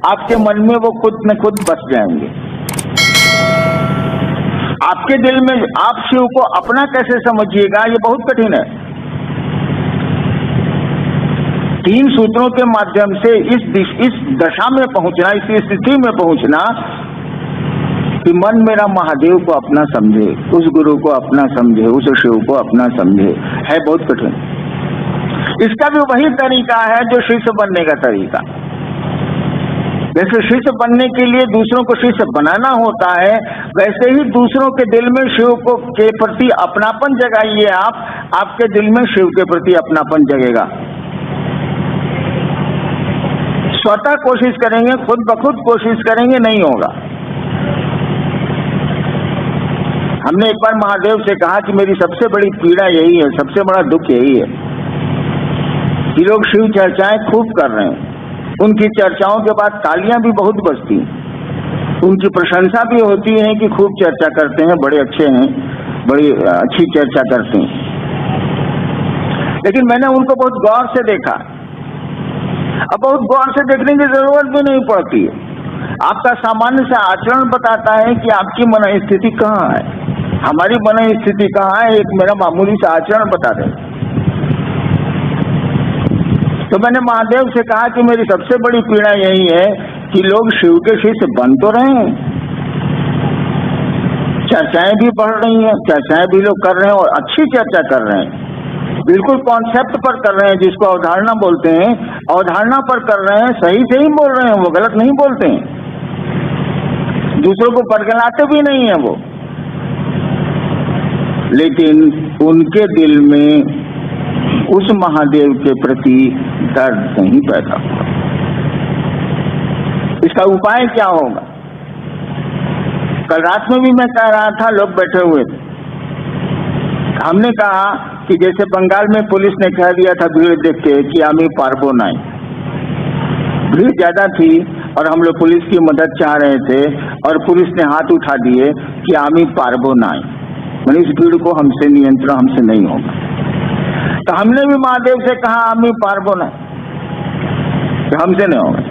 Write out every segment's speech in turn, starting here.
आपके मन में वो खुद न खुद बस जाएंगे। आपके दिल में आप शिव को अपना कैसे समझिएगा, ये बहुत कठिन है। 3 सूत्रों के माध्यम से इस दशा में पहुंचना, इस स्थिति में पहुंचना कि मन मेरा महादेव को अपना समझे, उस गुरु को अपना समझे, उस शिव को अपना समझे, है बहुत कठिन। इसका भी वही तरीका है जो शिष्य बनने का तरीका। जैसे शिष्य बनने के लिए दूसरों को शिष्य बनाना होता है, वैसे ही दूसरों के दिल में शिव को के प्रति अपनापन जगाइए। आपके दिल में शिव के प्रति अपनापन जगेगा। स्वतः कोशिश करेंगे, खुद ब खुद कोशिश करेंगे, नहीं होगा। हमने एक बार महादेव से कहा कि मेरी सबसे बड़ी पीड़ा यही है, सबसे बड़ा दुख यही है कि लोग शिव चर्चाएं खूब कर रहे हैं, उनकी चर्चाओं के बाद तालियां भी बहुत बजती, उनकी प्रशंसा भी होती है कि खूब चर्चा करते हैं, बड़े अच्छे हैं, बड़ी अच्छी चर्चा करते हैं। लेकिन मैंने उनको बहुत गौर से देखा। अब बहुत गौर से देखने की जरूरत भी नहीं पड़ती है। आपका सामान्य सा आचरण बताता है कि आपकी मन स्थिति कहाँ है, हमारी मन स्थिति कहाँ है। एक मेरा मामूली सा आचरण बता दे। तो मैंने महादेव से कहा कि मेरी सबसे बड़ी पीड़ा यही है कि लोग शिव के शिष्य बन तो रहे हैं, चर्चाएं भी बढ़ रही हैं, चर्चाएं भी लोग कर रहे हैं और अच्छी चर्चा कर रहे हैं, बिल्कुल कॉन्सेप्ट पर कर रहे हैं, जिसको अवधारणा बोलते हैं, अवधारणा पर कर रहे हैं, सही से ही बोल रहे हैं, वो गलत नहीं बोलते हैं, दूसरों को पटगलाते भी नहीं है वो। लेकिन उनके दिल में उस महादेव के प्रति दर्द नहीं पैदा हुआ। इसका उपाय क्या होगा? कल रात में भी मैं कह रहा था, लोग बैठे हुए थे, हमने कहा कि जैसे बंगाल में पुलिस ने कह दिया था भीड़ देख के कि आमी पारबो नहीं, भीड़ ज्यादा थी और हम लोग पुलिस की मदद चाह रहे थे और पुलिस ने हाथ उठा दिए कि आमी पारबो नहीं, मैंने इस भीड़ को हमसे नियंत्रण हमसे नहीं होगा। तो हमने भी महादेव से कहा आमी पारबो नहीं, तो हमसे नहीं होगा।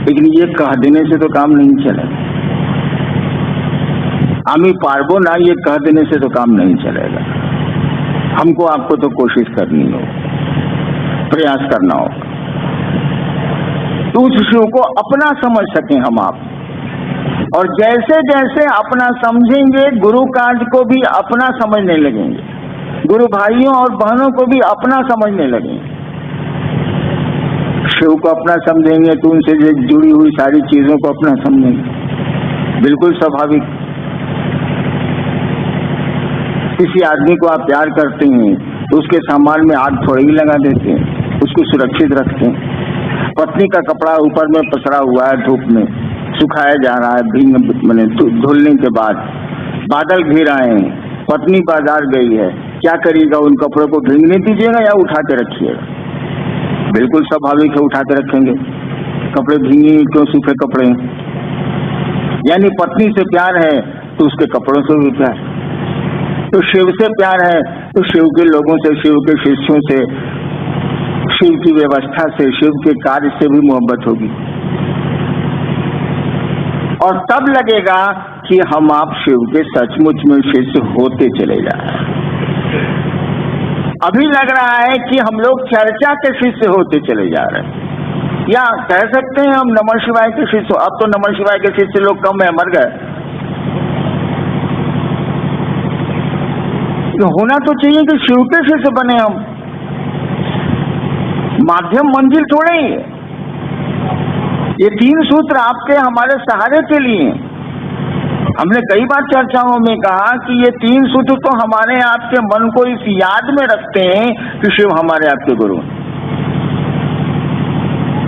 लेकिन ये कह देने से तो काम नहीं चलेगा, आमी पारबो ना ये कह देने से तो काम नहीं चलेगा। हमको आपको तो कोशिश करनी होगी, प्रयास करना होगा तो उस शिव को अपना समझ सकें हम आप। और जैसे जैसे अपना समझेंगे, गुरु कार्य को भी अपना समझने लगेंगे, गुरु भाइयों और बहनों को भी अपना समझने लगेंगे। शिव को अपना समझेंगे तो उनसे जुड़ी हुई सारी चीजों को अपना समझेंगे, बिल्कुल स्वाभाविक। किसी आदमी को आप प्यार करते हैं तो उसके सामान में आग थोड़ी ही लगा देते हैं, उसको सुरक्षित रखते हैं। पत्नी का कपड़ा ऊपर में पसरा हुआ है, धूप में सुखाया जा रहा है, भींग मैंने धुलने के बाद बादल घिर आए हैं, पत्नी बाजार गई है, क्या करिएगा? उन कपड़ों को भींगने दीजिएगा या उठा के रखिएगा? बिल्कुल स्वाभाविक है, उठा के रखेंगे, कपड़े भींगे क्यों? सूखे कपड़े। यानी पत्नी से प्यार है तो उसके कपड़ों से भी प्यार, तो शिव से प्यार है तो शिव के लोगों से, शिव के शिष्यों से, शिव की व्यवस्था से, शिव के कार्य से भी मोहब्बत होगी। और तब लगेगा कि हम आप शिव के सचमुच में शिष्य होते चले जा रहे हैं। अभी लग रहा है कि हम लोग चर्चा के शिष्य होते चले जा रहे हैं, या कह सकते हैं हम नमः शिवाय के शिष्य। अब तो नमः शिवाय के शिष्य लोग कम है, मर गए। तो होना तो चाहिए कि शिव के शिष्य बने हम, माध्यम मंजिल थोड़े ही है। ये 3 सूत्र आपके हमारे सहारे के लिए। हमने कई बार चर्चाओं में कहा कि ये 3 सूत्र तो हमारे आपके मन को इस याद में रखते हैं कि शिव हमारे आपके गुरु हैं।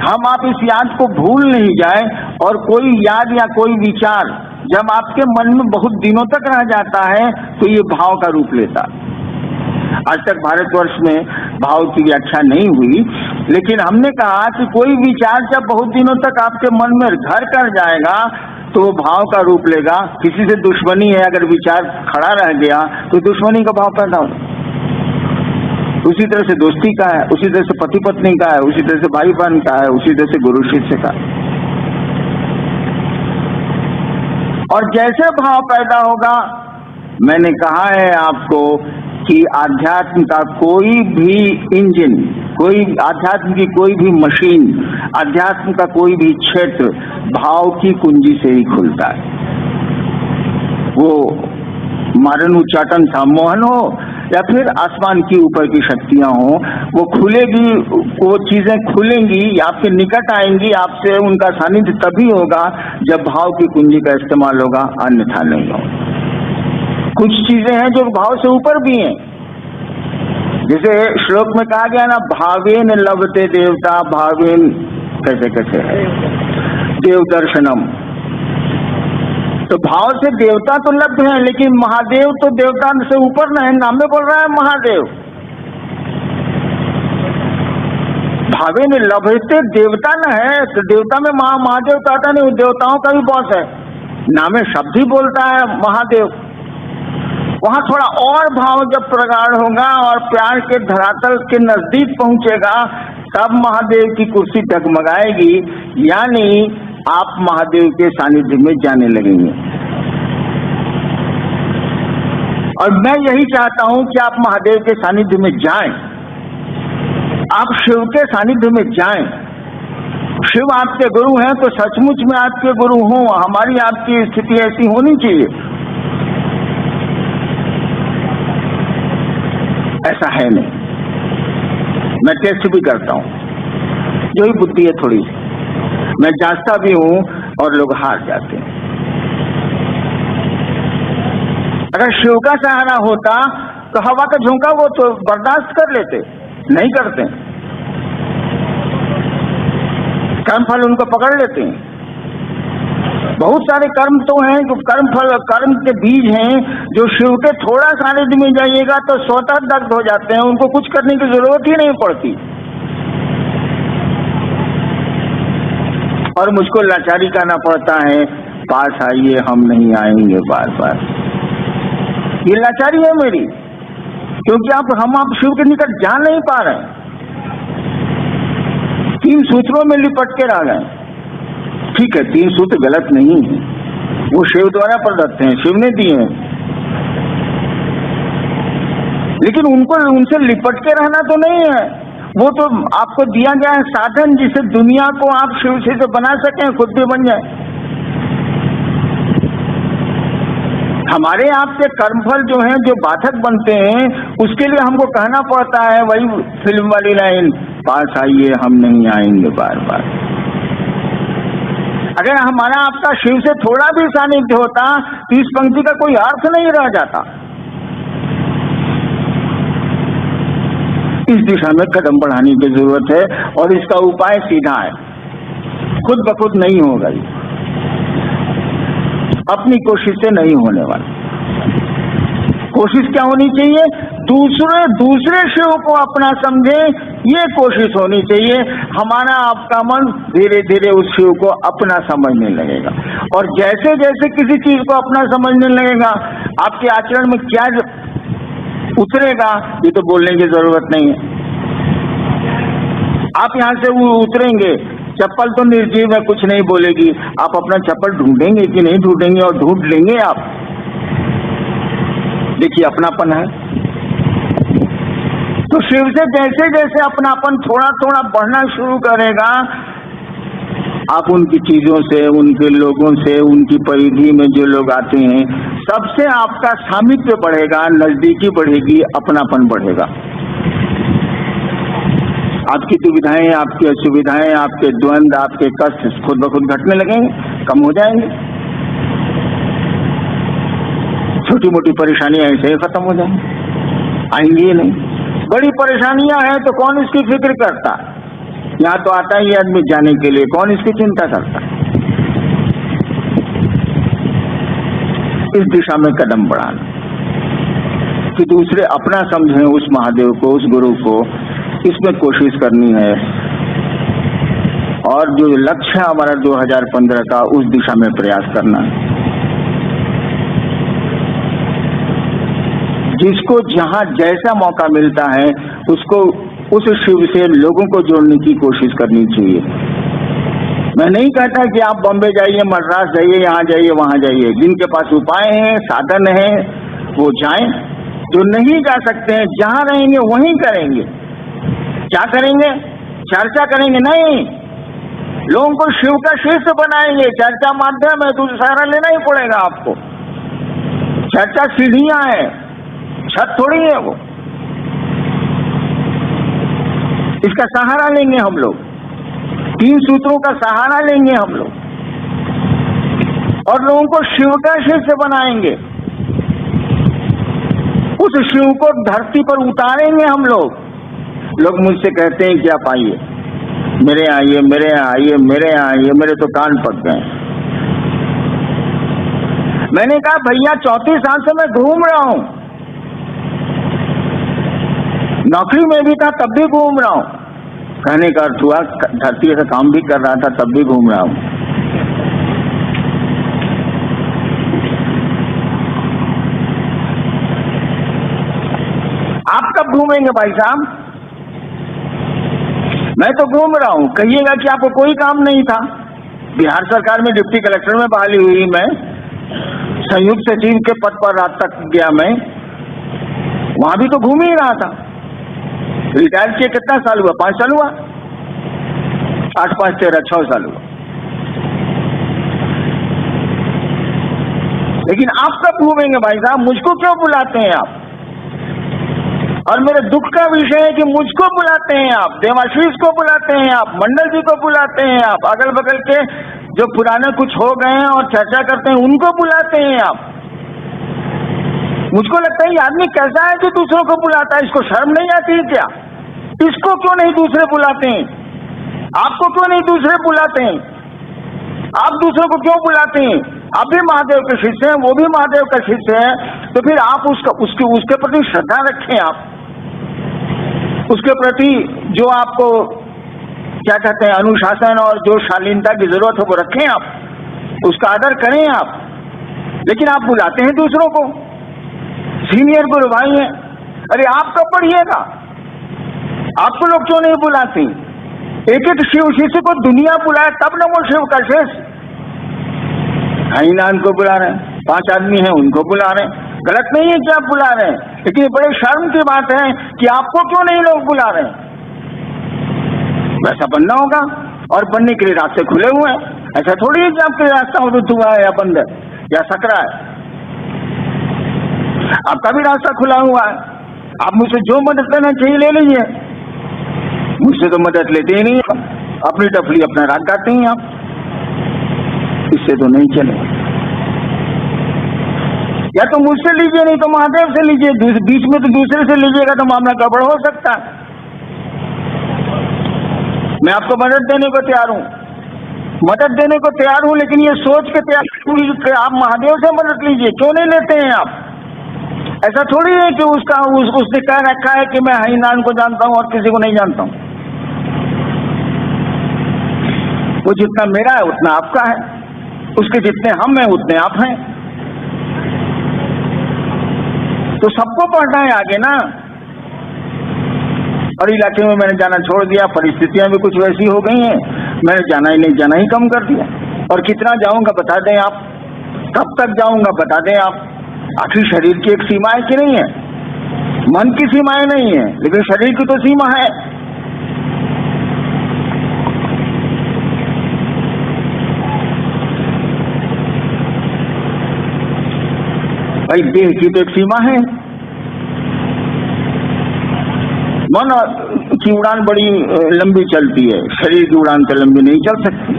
हम आप इस याद को भूल नहीं जाए, और कोई याद या कोई विचार जब आपके मन में बहुत दिनों तक रह जाता है तो ये भाव का रूप लेता है। आज तक भारतवर्ष में भाव की व्याख्या नहीं हुई, लेकिन हमने कहा कि कोई विचार जब बहुत दिनों तक आपके मन में घर कर जाएगा तो वो भाव का रूप लेगा। किसी से दुश्मनी है, अगर विचार खड़ा रह गया तो दुश्मनी का भाव पैदा होगा। उसी तरह से दोस्ती का है, उसी तरह से पति पत्नी का है, उसी तरह से भाई बहन का है, उसी तरह से गुरु शिष्य का। और जैसे भाव पैदा होगा, मैंने कहा है आपको कि आध्यात्म का कोई भी इंजन, कोई आध्यात्म की कोई भी मशीन, आध्यात्म का कोई भी क्षेत्र भाव की कुंजी से ही खुलता है। वो मारन उच्चाटन सम्मोहन हो या फिर आसमान की ऊपर की शक्तियां हो, वो खुलेगी, वो चीजें खुलेंगी, आपके निकट आएंगी, आपसे उनका सानिध्य तभी होगा जब भाव की कुंजी का इस्तेमाल होगा, अन्यथा नहीं होगा। कुछ चीजें हैं जो भाव से ऊपर भी हैं, जैसे श्लोक में कहा गया ना, भावेन लभते देवता, भावेन कैसे कैसे है देव दर्शनम। तो भाव से देवता तो लब्ध है, लेकिन महादेव तो देवता से ऊपर न है, नाम में बोल रहा है महादेव। भावे ने लभते देवता न है, तो देवता में महादेव तो आता नहीं, देवताओं का भी बॉस है, नामे शब्द ही बोलता है महादेव। वहां थोड़ा और भाव जब प्रगाढ़ होगा और प्यार के धरातल के नजदीक पहुंचेगा, तब महादेव की कुर्सी डगमगाएगी, यानी आप महादेव के सानिध्य में जाने लगेंगे। और मैं यही चाहता हूं कि आप महादेव के सानिध्य में जाएं, आप शिव के सानिध्य में जाएं। शिव आपके गुरु हैं तो सचमुच में आपके गुरु हों, हमारी आपकी स्थिति ऐसी होनी चाहिए। ऐसा है नहीं, मैं टेस्ट भी करता हूं, जो ही बुद्धि है थोड़ी सी, मैं जांचता भी हूं और लोग हार जाते हैं। अगर शिव का सहारा होता तो हवा का झोंका वो तो बर्दाश्त कर लेते, नहीं करते, कर्म फल उनको पकड़ लेते हैं। बहुत सारे कर्म तो हैं, कर्म फल, कर्म के बीज हैं जो शिव के थोड़ा सानिध्य में जाइएगा तो स्वतः दग्ध हो जाते हैं, उनको कुछ करने की जरूरत ही नहीं पड़ती। और मुझको लाचारी करना पड़ता है, पास आइए हम नहीं आएंगे बार बार। ये लाचारी है मेरी, क्योंकि हम शिव के निकट जा नहीं पा रहे, 3 सूत्रों में लिपट के रह गए। ठीक है, 3 सूत्र गलत नहीं है, वो शिव द्वारा प्रदत्त हैं, शिव ने दिए हैं, लेकिन उनसे लिपट के रहना तो नहीं है। वो तो आपको दिया गया है साधन, जिसे दुनिया को आप शिव से तो बना सकें, खुद भी बन जाए। हमारे आपके कर्मफल जो हैं, जो बाधक बनते हैं, उसके लिए हमको कहना पड़ता है वही फिल्म वाली लाइन, पास आइए हम नहीं आएंगे बार बार। अगर हमारा आपका शिव से थोड़ा भी सानिध्य होता तो इस पंक्ति का कोई अर्थ नहीं रह जाता। इस दिशा में कदम बढ़ाने की जरूरत है, और इसका उपाय सीधा है, खुद ब खुद नहीं होगा, अपनी कोशिश से नहीं होने वाला। कोशिश क्या होनी चाहिए? दूसरे शिव को अपना समझे, ये कोशिश होनी चाहिए। हमारा आपका मन धीरे धीरे उस शिव को अपना समझने लगेगा, और जैसे जैसे किसी चीज को अपना समझने लगेगा, आपके आचरण में क्या उतरेगा ये तो बोलने की जरूरत नहीं है। आप यहाँ से उतरेंगे, चप्पल तो निर्जीव है, कुछ नहीं बोलेगी, आप अपना चप्पल ढूंढेंगे कि नहीं ढूंढेंगे, और ढूंढ लेंगे आप। देखिए अपनापन है। तो शिव से जैसे जैसे अपनापन थोड़ा थोड़ा बढ़ना शुरू करेगा, आप उनकी चीजों से, उनके लोगों से, उनकी परिधि में जो लोग आते हैं, सबसे आपका सामिप्य बढ़ेगा, नजदीकी बढ़ेगी, अपनापन बढ़ेगा। आपकी दुविधाएं, आपकी असुविधाएं, आपके द्वंद, आपके कष्ट खुद ब खुद घटने लगेंगे, कम हो जाएंगे। छोटी मोटी परेशानियां ऐसे ही खत्म हो जाएंगी, आएंगी ही नहीं। बड़ी परेशानियां हैं तो कौन इसकी फिक्र करता? यहाँ तो आता ही आदमी जाने के लिए, कौन इसकी चिंता करता? इस दिशा में कदम बढ़ाना कि दूसरे अपना समझें उस महादेव को, उस गुरु को, इसमें कोशिश करनी है। और जो लक्ष्य है हमारा 2015 का, उस दिशा में प्रयास करना है। जिसको जहां जैसा मौका मिलता है उसको उस शिव से लोगों को जोड़ने की कोशिश करनी चाहिए। मैं नहीं कहता कि आप बॉम्बे जाइए, मद्रास जाइए, यहाँ जाइए, वहां जाइए। जिनके पास उपाय हैं, साधन है, वो जाएं। जो नहीं जा सकते हैं, जहां रहेंगे वहीं करेंगे। क्या करेंगे? चर्चा करेंगे? नहीं, लोगों को शिव का शिष्य बनाएंगे। चर्चा माध्यम है तो सहारा लेना ही पड़ेगा आपको। चर्चा सीढ़ियां है, छत थोड़ी है वो। इसका सहारा लेंगे हम लोग, 3 सूत्रों का सहारा लेंगे हम लोग और लोगों को शिव का शिष्य बनाएंगे। उस शिव को धरती पर उतारेंगे हम लोग। लोग मुझसे कहते हैं कि आप आइए, मेरे यहाँ आइए, मेरे यहाँ आइए, मेरे यहाँ आइए। मेरे तो कान पक गए। मैंने कहा भैया 34 साल से मैं घूम रहा हूं, नौकरी में भी था तब भी घूम रहा हूं। कहने का अर्थ हुआ धरती से काम भी कर रहा था तब भी घूम रहा हूं। आप कब घूमेंगे भाई साहब? मैं तो घूम रहा हूं। कहिएगा कि आपको कोई काम नहीं था। बिहार सरकार में डिप्टी कलेक्टर में बहाली हुई, मैं संयुक्त सचिव के पद पर रात तक गया। मैं वहां भी तो घूम ही रहा था। रिटायर किए कितना साल हुआ? 5 साल हुआ। 8, 5, 13, 6 साल हुआ। लेकिन आप कब घूमेंगे भाई साहब? मुझको क्यों बुलाते हैं आप? और मेरे दुख का विषय है कि मुझको बुलाते हैं आप, देवाशीष को बुलाते हैं आप, मंडल जी को बुलाते हैं आप, अगल बगल के जो पुराने कुछ हो गए हैं और चर्चा करते हैं उनको बुलाते हैं आप। मुझको लगता है ये आदमी कैसा है जो दूसरों को बुलाता है? इसको शर्म नहीं आती है क्या? इसको क्यों नहीं दूसरे बुलाते हैं? आपको क्यों नहीं दूसरे बुलाते हैं? आप दूसरों को क्यों बुलाते हैं? आप भी महादेव के शिष्य हैं, वो भी महादेव का शिष्य है, तो फिर आप उसके प्रति श्रद्धा रखें। आप उसके प्रति जो आपको क्या कहते हैं अनुशासन और जो शालीनता की जरूरत है वो रखें। आप उसका आदर करें आप। लेकिन आप बुलाते हैं दूसरों को, सीनियर गुरु भाई हैं। अरे आप कब पढ़िएगा? आपको लोग क्यों नहीं बुलाते? एक एक शिव शिष्य को दुनिया बुलाए तब न वो शिव का शिष्य। हरिनाम को बुला रहे हैं, 5 आदमी हैं उनको बुला रहे हैं। गलत नहीं है कि आप बुला रहे हैं, लेकिन बड़े शर्म की बात है कि आपको क्यों नहीं लोग बुला रहे हैं। वैसा बनना होगा और बनने के लिए रास्ते खुले हुए हैं। ऐसा थोड़ी है कि आपके रास्ता अवरुद्ध हुआ है या बंद है या सकरा है। आपका भी रास्ता खुला हुआ है। आप मुझसे जो मदद लेना चाहिए ले लीजिए। मुझसे तो मदद लेते ही नहीं, अपनी टफली अपना राग गाते हैं आप। इससे तो नहीं चले। या तो मुझसे लीजिए, नहीं तो महादेव से लीजिए। बीच में तो दूसरे से लीजिएगा तो मामला गड़बड़ हो सकता है। मैं आपको मदद देने को तैयार हूं, लेकिन ये सोच के तैयार कि आप महादेव से मदद लीजिए। क्यों नहीं लेते हैं आप? ऐसा थोड़ी है कि उसने कह रखा है कि मैं हरिनारायण को जानता हूं और किसी को नहीं जानता हूं। वो जितना मेरा है उतना आपका है, उसके जितने हम हैं उतने आप हैं। तो सबको पढ़ना है आगे ना। और इलाके में मैंने जाना छोड़ दिया, परिस्थितियां भी कुछ वैसी हो गई हैं, मैंने जाना ही कम कर दिया। और कितना जाऊंगा बता दें आप, कब तक जाऊंगा बता दें आप। आखिर शरीर की एक सीमा है कि नहीं है? मन की सीमाएं नहीं है, लेकिन शरीर की तो सीमा है। भाई देह की तो एक सीमा है। मन की उड़ान बड़ी लंबी चलती है, शरीर की उड़ान तो लंबी नहीं चल सकती।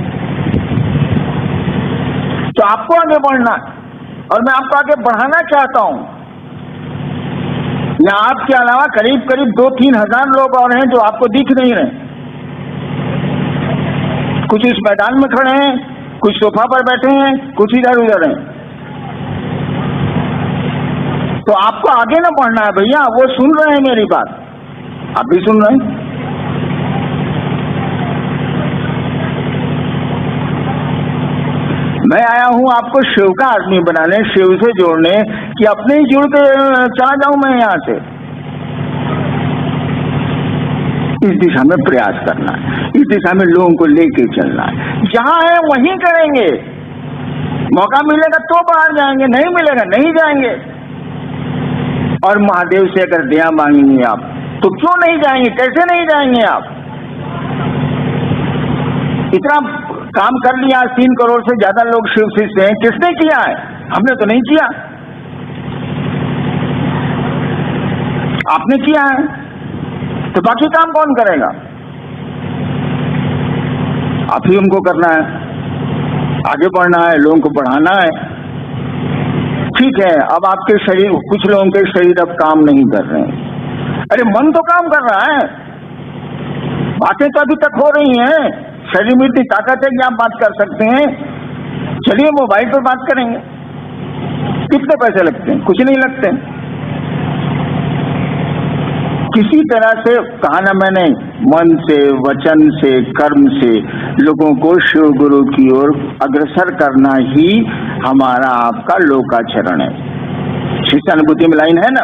तो आपको आगे बढ़ना और मैं आपको आगे बढ़ाना चाहता हूं। यहाँ आपके अलावा करीब 2-3 हजार लोग और हैं जो आपको दिख नहीं रहे। कुछ इस मैदान में खड़े हैं, कुछ सोफा पर बैठे हैं, कुछ इधर उधर हैं। तो आपको आगे ना बढ़ना है भैया। वो सुन रहे हैं मेरी बात, आप भी सुन रहे हैं। मैं आया हूं आपको शिव का आदमी बनाने, शिव से जोड़ने, कि अपने ही जुड़ के चला जाऊं मैं यहां से। इस दिशा में प्रयास करना है, इस दिशा में लोगों को लेके चलना है। जहां है वहीं करेंगे, मौका मिलेगा तो बाहर जाएंगे, नहीं मिलेगा नहीं जाएंगे। और महादेव से अगर दया मांगेंगे आप तो क्यों नहीं जाएंगे, कैसे नहीं जाएंगे आप? इतना काम कर लिया, 3 करोड़ से ज्यादा लोग शिव शिष्य हैं, किसने किया है? हमने तो नहीं किया, आपने किया है, तो बाकी काम कौन करेगा? आप ही हमको करना है, आगे बढ़ना है, लोगों को बढ़ाना है। ठीक है, अब आपके शरीर, कुछ लोगों के शरीर अब काम नहीं कर रहे हैं। अरे मन तो काम कर रहा है, बातें तो अभी तक हो रही हैं, शरीर में इतनी ताकत है कि आप बात कर सकते हैं। चलिए मोबाइल पर बात करेंगे, कितने पैसे लगते हैं? कुछ नहीं लगते। किसी तरह से कहा ना मैंने, मन से, वचन से, कर्म से लोगों को शिव गुरु की ओर अग्रसर करना ही हमारा आपका लोकाचरण है। शिष्टानुभूति में लाइन है ना।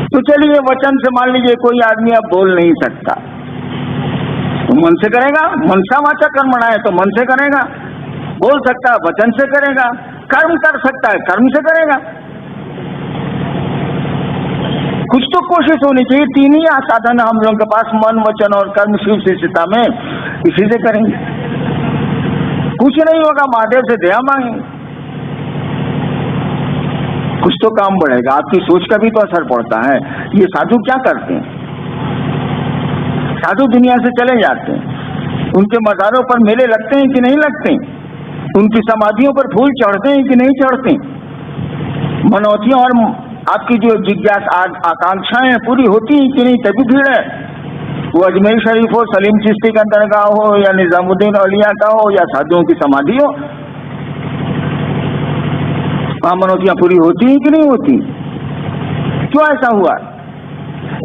तो चलिए वचन से मान लीजिए कोई आदमी अब बोल नहीं सकता, तो मन से करेगा, मनसा वाचा कर्मणा है तो मन से करेगा। बोल सकता है वचन से करेगा, कर्म कर सकता है कर्म से करेगा। कुछ तो कोशिश होनी चाहिए। 3 ही साधन हम लोगों के पास, मन वचन और कर्म, शिव शिष्यता में, इसी से करेंगे। कुछ नहीं होगा, महादेव से दया मांगे, कुछ तो काम बढ़ेगा। आपकी सोच का भी तो असर पड़ता है। ये साधु क्या करते हैं? साधु दुनिया से चले जाते हैं, उनके मज़ारों पर मेले लगते हैं कि नहीं लगते? उनकी समाधियों पर फूल चढ़ते हैं कि नहीं चढ़ते? मनौतियां और आपकी जो जिज्ञासा आकांक्षाएं पूरी होती हैं कि नहीं? तभी भीड़ है। वो अजमेर शरीफ हो, सलीम चिश्ती का दरगाह हो, या निजामुद्दीन औलिया का हो, या साधुओं की समाधि हो, वहां मनौतियां पूरी होती हैं कि नहीं होती? क्यों ऐसा हुआ?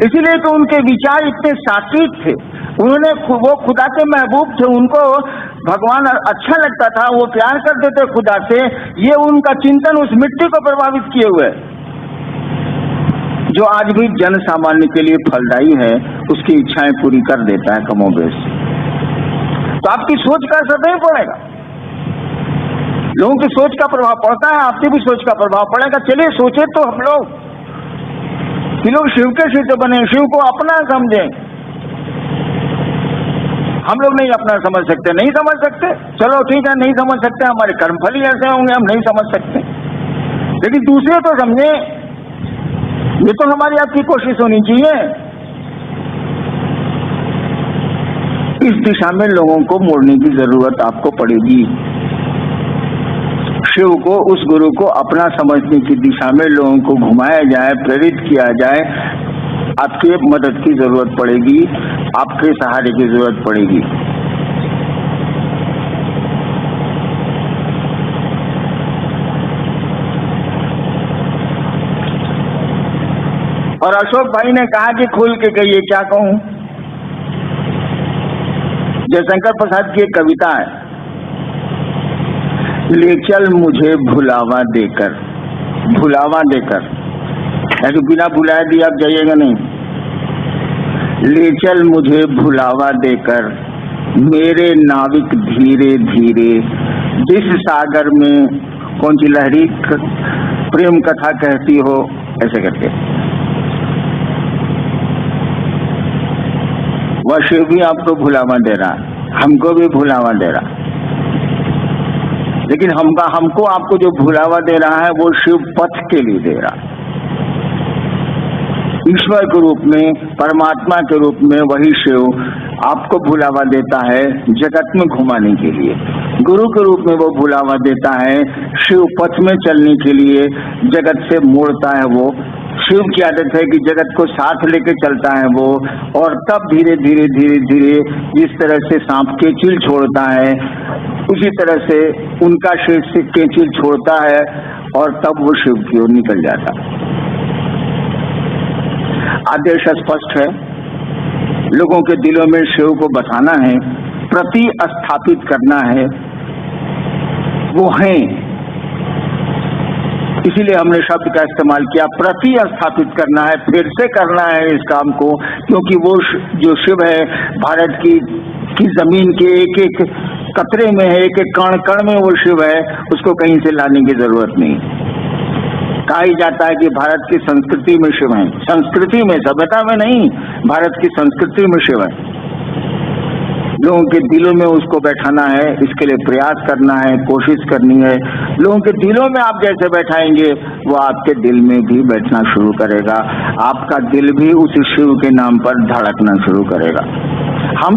इसीलिए तो उनके विचार इतने सात्विक थे। उन्होंने, वो खुदा के महबूब थे, उनको भगवान अच्छा लगता था, वो प्यार करते थे खुदा से। ये उनका चिंतन उस मिट्टी को प्रभावित किए हुए, जो आज भी जन सामान्य के लिए फलदायी है, उसकी इच्छाएं पूरी कर देता है कमोबेश। तो आपकी सोच का असर नहीं पड़ेगा, लोगों की सोच का प्रभाव पड़ता है, आपकी भी सोच का प्रभाव पड़ेगा। चलिए सोचे तो हम लोग कि लोग शिव के शिष्य बने, शिव को अपना समझें। हम लोग नहीं अपना समझ सकते, नहीं समझ सकते, चलो ठीक है, नहीं समझ सकते, हमारे कर्मफल ही ऐसे होंगे, हम नहीं समझ सकते, लेकिन दूसरे तो समझे। ये तो हमारी आपकी कोशिश होनी चाहिए। इस दिशा में लोगों को मोड़ने की जरूरत आपको पड़ेगी। शिव को, उस गुरु को अपना समझने की दिशा में लोगों को घुमाया जाए, प्रेरित किया जाए। आपकी मदद की जरूरत पड़ेगी, आपके सहारे की जरूरत पड़ेगी। और अशोक भाई ने कहा कि खुल के कहिए, क्या कहूं? जयशंकर प्रसाद की एक कविता है, ले चल मुझे भुलावा देकर, भुलावा देकर, ऐसे बिना बुलाए दिए आप जाइएगा नहीं। ले चल मुझे भुलावा देकर, मेरे नाविक धीरे धीरे, जिस सागर में कौन सी लहरी प्रेम कथा कहती हो, ऐसे करके। वह शिव भी आपको भुलावा दे रहा, हमको भी भुलावा दे रहा, लेकिन हमको आपको जो भुलावा दे रहा है वो शिव पथ के लिए दे रहा है। ईश्वर के रूप में, परमात्मा के रूप में वही शिव आपको भुलावा देता है जगत में घुमाने के लिए। गुरु के रूप में वो भुलावा देता है शिव पथ में चलने के लिए, जगत से मोड़ता है वो। शिव की आदत है कि जगत को साथ लेके चलता है वो, और तब धीरे धीरे धीरे धीरे जिस तरह से सांप केंचुल छोड़ता है, उसी तरह से उनका शिव से केंचुल छोड़ता है, और तब वो शिव की ओर निकल जाता है। आदेश स्पष्ट है, लोगों के दिलों में शिव को बसाना है, प्रति स्थापित करना है, वो हैं। इसीलिए हमने शब्द का इस्तेमाल किया। प्रतिस्थापित करना है, फिर से करना है इस काम को, क्योंकि वो जो शिव है भारत की जमीन के एक एक कतरे में है, एक एक कण कण में वो शिव है, उसको कहीं से लाने की जरूरत नहीं। कहा ही जाता है कि भारत की संस्कृति में शिव है, संस्कृति में, सभ्यता में नहीं, भारत की संस्कृति में शिव है। लोगों के दिलों में उसको बैठाना है, इसके लिए प्रयास करना है, कोशिश करनी है। लोगों के दिलों में आप जैसे बैठाएंगे वो आपके दिल में भी बैठना शुरू करेगा, आपका दिल भी उस शिव के नाम पर धड़कना शुरू करेगा। हम